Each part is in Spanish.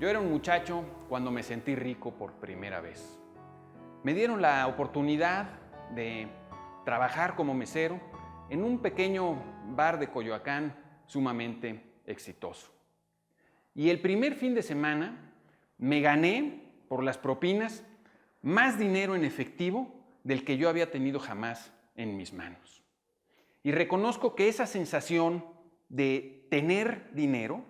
Yo era un muchacho cuando me sentí rico por primera vez. Me dieron la oportunidad de trabajar como mesero en un pequeño bar de Coyoacán sumamente exitoso. Y el primer fin de semana me gané, por las propinas, más dinero en efectivo del que yo había tenido jamás en mis manos. Y reconozco que esa sensación de tener dinero,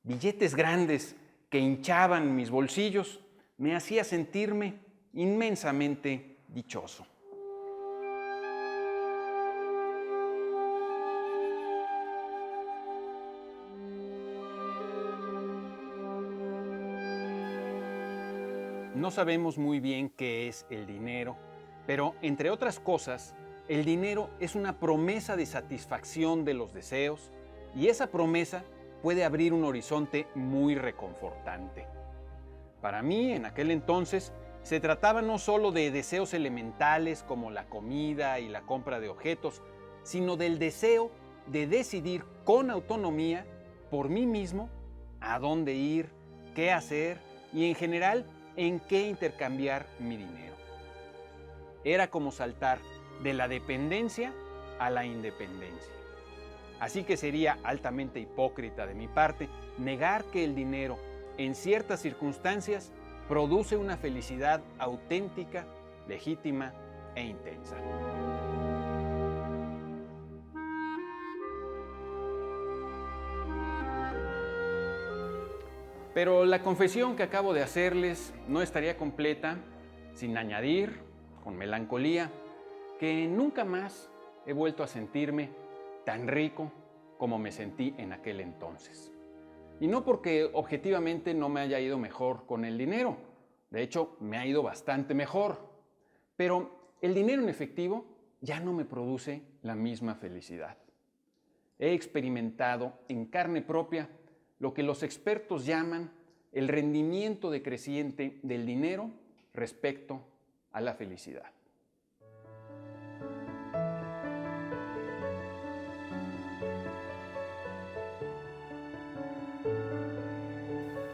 billetes grandes que hinchaban mis bolsillos, me hacía sentirme inmensamente dichoso. No sabemos muy bien qué es el dinero, pero entre otras cosas, el dinero es una promesa de satisfacción de los deseos y esa promesa puede abrir un horizonte muy reconfortante. Para mí, en aquel entonces, se trataba no solo de deseos elementales como la comida y la compra de objetos, sino del deseo de decidir con autonomía, por mí mismo, a dónde ir, qué hacer y en general en qué intercambiar mi dinero. Era como saltar de la dependencia a la independencia. Así que sería altamente hipócrita de mi parte negar que el dinero, en ciertas circunstancias, produce una felicidad auténtica, legítima e intensa. Pero la confesión que acabo de hacerles no estaría completa sin añadir, con melancolía, que nunca más he vuelto a sentirme tan rico como me sentí en aquel entonces. Y no porque objetivamente no me haya ido mejor con el dinero. De hecho, me ha ido bastante mejor. Pero el dinero en efectivo ya no me produce la misma felicidad. He experimentado en carne propia lo que los expertos llaman el rendimiento decreciente del dinero respecto a la felicidad.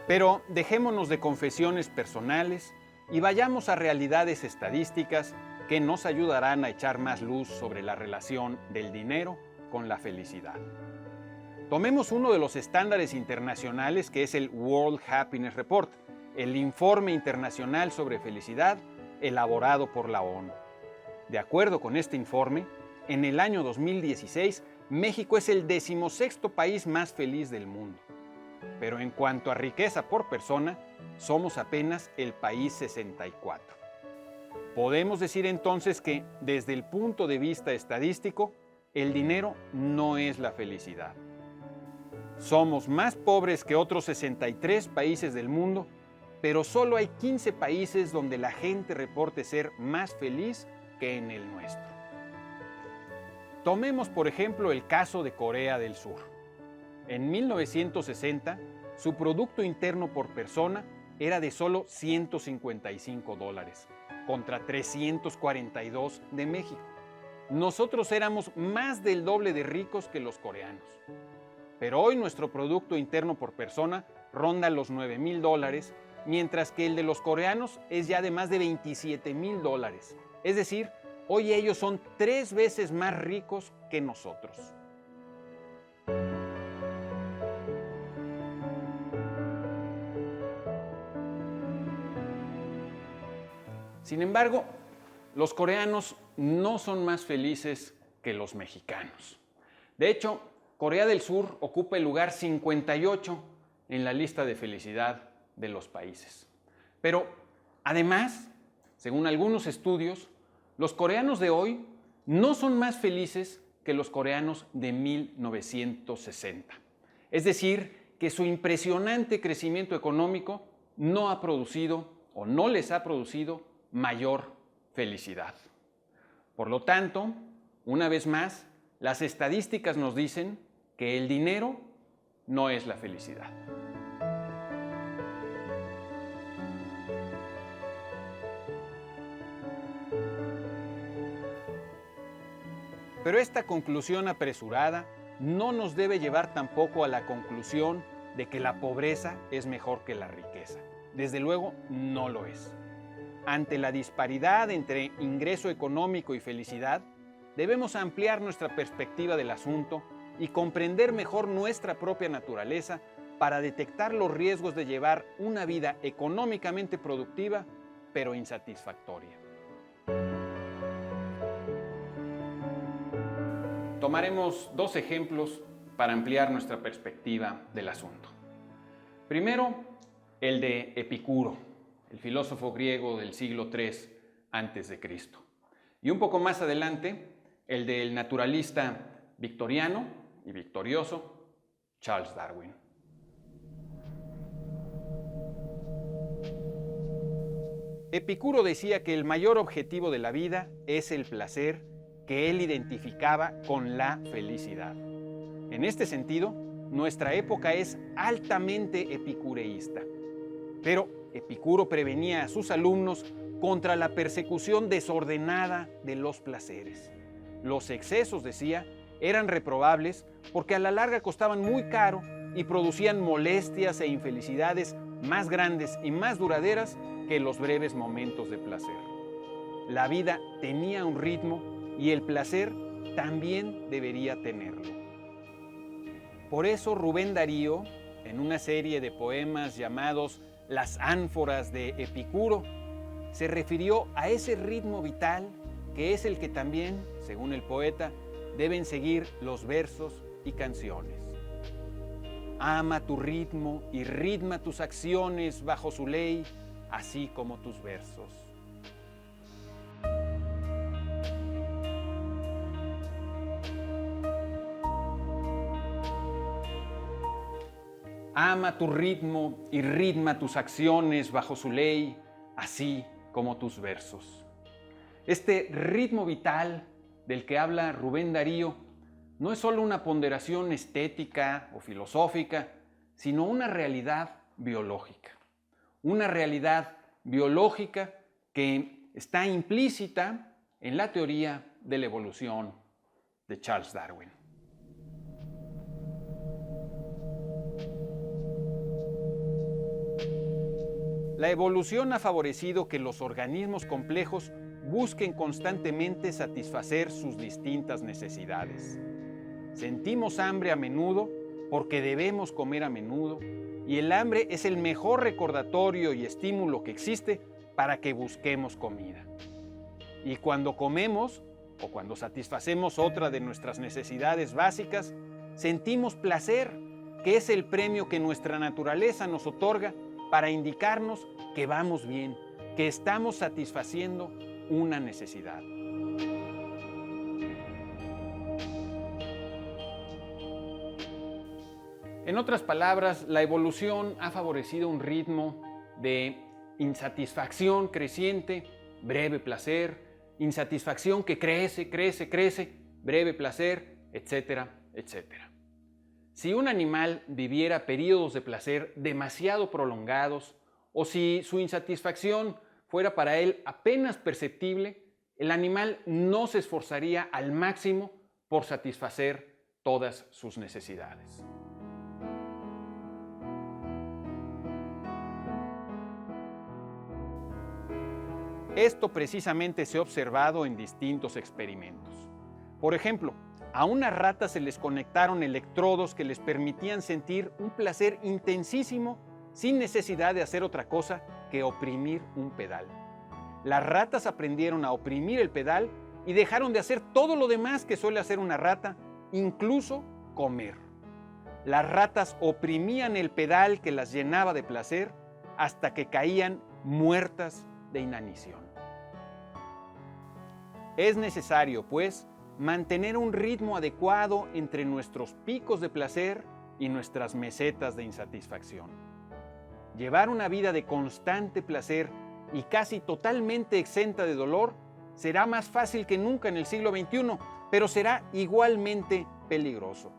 Pero dejémonos de confesiones personales y vayamos a realidades estadísticas que nos ayudarán a echar más luz sobre la relación del dinero con la felicidad. Tomemos uno de los estándares internacionales que es el World Happiness Report, el informe internacional sobre felicidad elaborado por la ONU. De acuerdo con este informe, en el año 2016, México es el 16º país más feliz del mundo. Pero en cuanto a riqueza por persona, somos apenas el país 64. Podemos decir entonces que, desde el punto de vista estadístico, el dinero no es la felicidad. Somos más pobres que otros 63 países del mundo, pero solo hay 15 países donde la gente reporte ser más feliz que en el nuestro. Tomemos, por ejemplo, el caso de Corea del Sur. En 1960, su Producto Interno por persona era de solo $155, contra 342 de México. Nosotros éramos más del doble de ricos que los coreanos. Pero hoy nuestro Producto Interno por persona ronda los $9,000, mientras que el de los coreanos es ya de más de $27,000. Es decir, hoy ellos son 3 veces más ricos que nosotros. Sin embargo, los coreanos no son más felices que los mexicanos. De hecho, Corea del Sur ocupa el lugar 58 en la lista de felicidad de los países. Pero, además, según algunos estudios, los coreanos de hoy no son más felices que los coreanos de 1960. Es decir, que su impresionante crecimiento económico no ha producido o no les ha producido mayor felicidad. Por lo tanto, una vez más, las estadísticas nos dicen que el dinero no es la felicidad. Pero esta conclusión apresurada no nos debe llevar tampoco a la conclusión de que la pobreza es mejor que la riqueza. Desde luego, no lo es. Ante la disparidad entre ingreso económico y felicidad, debemos ampliar nuestra perspectiva del asunto y comprender mejor nuestra propia naturaleza para detectar los riesgos de llevar una vida económicamente productiva, pero insatisfactoria. Tomaremos dos ejemplos para ampliar nuestra perspectiva del asunto. Primero, el de Epicuro, el filósofo griego del siglo III a.C. Y un poco más adelante, el del naturalista victoriano y victorioso Charles Darwin. Epicuro decía que el mayor objetivo de la vida es el placer que él identificaba con la felicidad. En este sentido, nuestra época es altamente epicureísta. Pero Epicuro prevenía a sus alumnos contra la persecución desordenada de los placeres. Los excesos, decía, eran reprobables porque a la larga costaban muy caro y producían molestias e infelicidades más grandes y más duraderas que los breves momentos de placer. La vida tenía un ritmo y el placer también debería tenerlo. Por eso Rubén Darío, en una serie de poemas llamados Las ánforas de Epicuro, se refirió a ese ritmo vital que es el que también, según el poeta, deben seguir los versos y canciones. Ama tu ritmo y ritma tus acciones bajo su ley, así como tus versos. Ama tu ritmo y ritma tus acciones bajo su ley, así como tus versos. Este ritmo vital del que habla Rubén Darío no es solo una ponderación estética o filosófica, sino una realidad biológica. Una realidad biológica que está implícita en la teoría de la evolución de Charles Darwin. La evolución ha favorecido que los organismos complejos busquen constantemente satisfacer sus distintas necesidades. Sentimos hambre a menudo porque debemos comer a menudo, y el hambre es el mejor recordatorio y estímulo que existe para que busquemos comida. Y cuando comemos, o cuando satisfacemos otra de nuestras necesidades básicas, sentimos placer, que es el premio que nuestra naturaleza nos otorga para indicarnos que vamos bien, que estamos satisfaciendo una necesidad. En otras palabras, la evolución ha favorecido un ritmo de insatisfacción creciente, breve placer, insatisfacción que crece, breve placer, etcétera, etcétera. Si un animal viviera periodos de placer demasiado prolongados, o si su insatisfacción fuera para él apenas perceptible, el animal no se esforzaría al máximo por satisfacer todas sus necesidades. Esto precisamente se ha observado en distintos experimentos. Por ejemplo, a unas ratas se les conectaron electrodos que les permitían sentir un placer intensísimo sin necesidad de hacer otra cosa que oprimir un pedal. Las ratas aprendieron a oprimir el pedal y dejaron de hacer todo lo demás que suele hacer una rata, incluso comer. Las ratas oprimían el pedal que las llenaba de placer hasta que caían muertas de inanición. Es necesario, pues, mantener un ritmo adecuado entre nuestros picos de placer y nuestras mesetas de insatisfacción. Llevar una vida de constante placer y casi totalmente exenta de dolor será más fácil que nunca en el siglo XXI, pero será igualmente peligroso.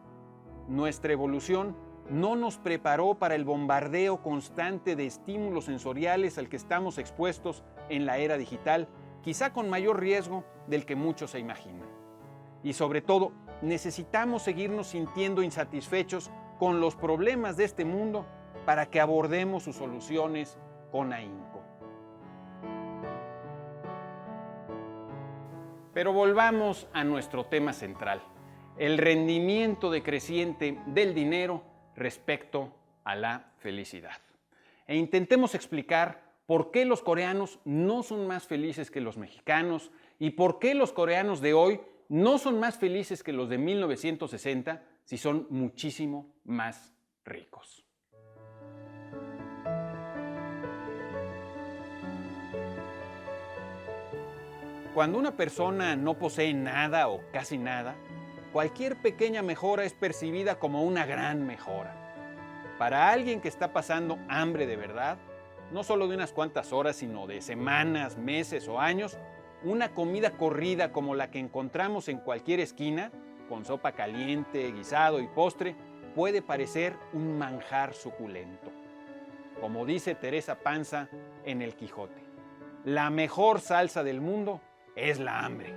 Nuestra evolución no nos preparó para el bombardeo constante de estímulos sensoriales al que estamos expuestos en la era digital, quizá con mayor riesgo del que muchos se imaginan. Y sobre todo, necesitamos seguirnos sintiendo insatisfechos con los problemas de este mundo para que abordemos sus soluciones con ahínco. Pero volvamos a nuestro tema central, el rendimiento decreciente del dinero respecto a la felicidad. E intentemos explicar por qué los coreanos no son más felices que los mexicanos y por qué los coreanos de hoy no son más felices que los de 1960 si son muchísimo más ricos. Cuando una persona no posee nada o casi nada, cualquier pequeña mejora es percibida como una gran mejora. Para alguien que está pasando hambre de verdad, no solo de unas cuantas horas, sino de semanas, meses o años, una comida corrida como la que encontramos en cualquier esquina, con sopa caliente, guisado y postre, puede parecer un manjar suculento. Como dice Teresa Panza en El Quijote, la mejor salsa del mundo es la hambre.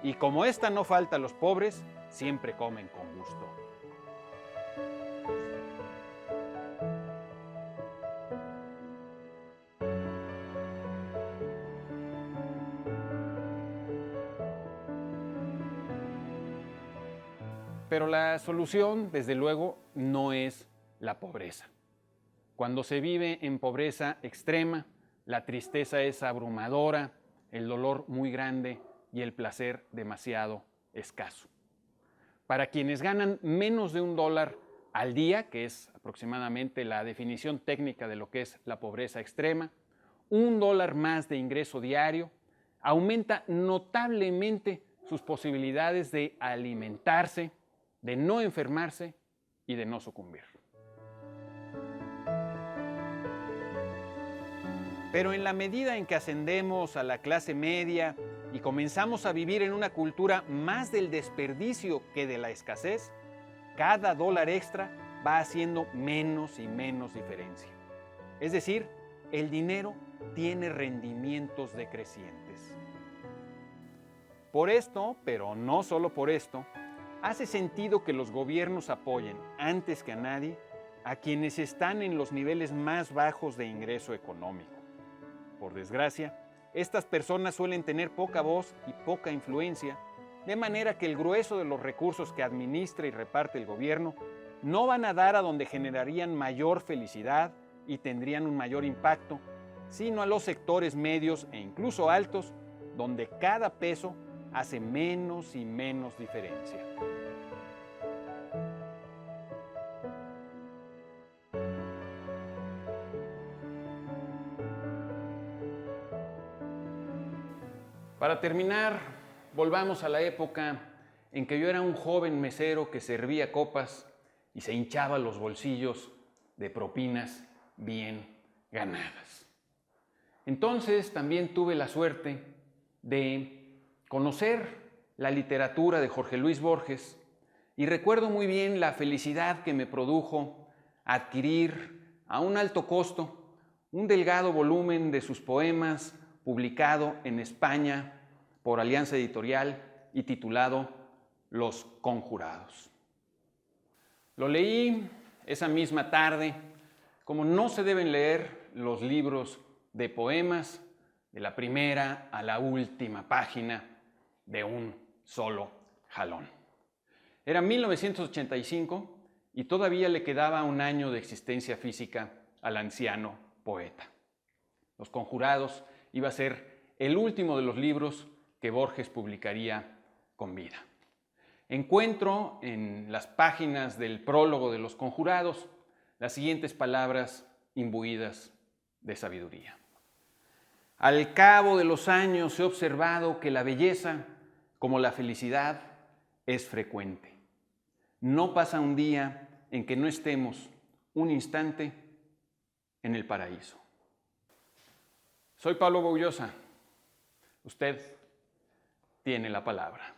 Y como esta no falta a los pobres, siempre comen con gusto. Pero la solución, desde luego, no es la pobreza. Cuando se vive en pobreza extrema, la tristeza es abrumadora, el dolor muy grande y el placer demasiado escaso. Para quienes ganan menos de $1 al día, que es aproximadamente la definición técnica de lo que es la pobreza extrema, $1 más de ingreso diario aumenta notablemente sus posibilidades de alimentarse, de no enfermarse y de no sucumbir. Pero en la medida en que ascendemos a la clase media y comenzamos a vivir en una cultura más del desperdicio que de la escasez, cada $1 extra va haciendo menos y menos diferencia. Es decir, el dinero tiene rendimientos decrecientes. Por esto, pero no solo por esto, hace sentido que los gobiernos apoyen, antes que a nadie, a quienes están en los niveles más bajos de ingreso económico. Por desgracia, estas personas suelen tener poca voz y poca influencia, de manera que el grueso de los recursos que administra y reparte el gobierno no van a dar a donde generarían mayor felicidad y tendrían un mayor impacto, sino a los sectores medios e incluso altos, donde cada peso hace menos y menos diferencia. Para terminar, volvamos a la época en que yo era un joven mesero que servía copas y se hinchaba los bolsillos de propinas bien ganadas. Entonces también tuve la suerte de conocer la literatura de Jorge Luis Borges y recuerdo muy bien la felicidad que me produjo adquirir a un alto costo un delgado volumen de sus poemas publicado en España por Alianza Editorial y titulado Los Conjurados. Lo leí esa misma tarde, como no se deben leer los libros de poemas de la primera a la última página de un solo jalón. Era 1985 y todavía le quedaba un año de existencia física al anciano poeta. Los Conjurados iba a ser el último de los libros que Borges publicaría con vida. Encuentro en las páginas del prólogo de Los Conjurados las siguientes palabras imbuidas de sabiduría. Al cabo de los años he observado que la belleza, como la felicidad, es frecuente. No pasa un día en que no estemos un instante en el paraíso. Soy Pablo Boullosa. Usted tiene la palabra.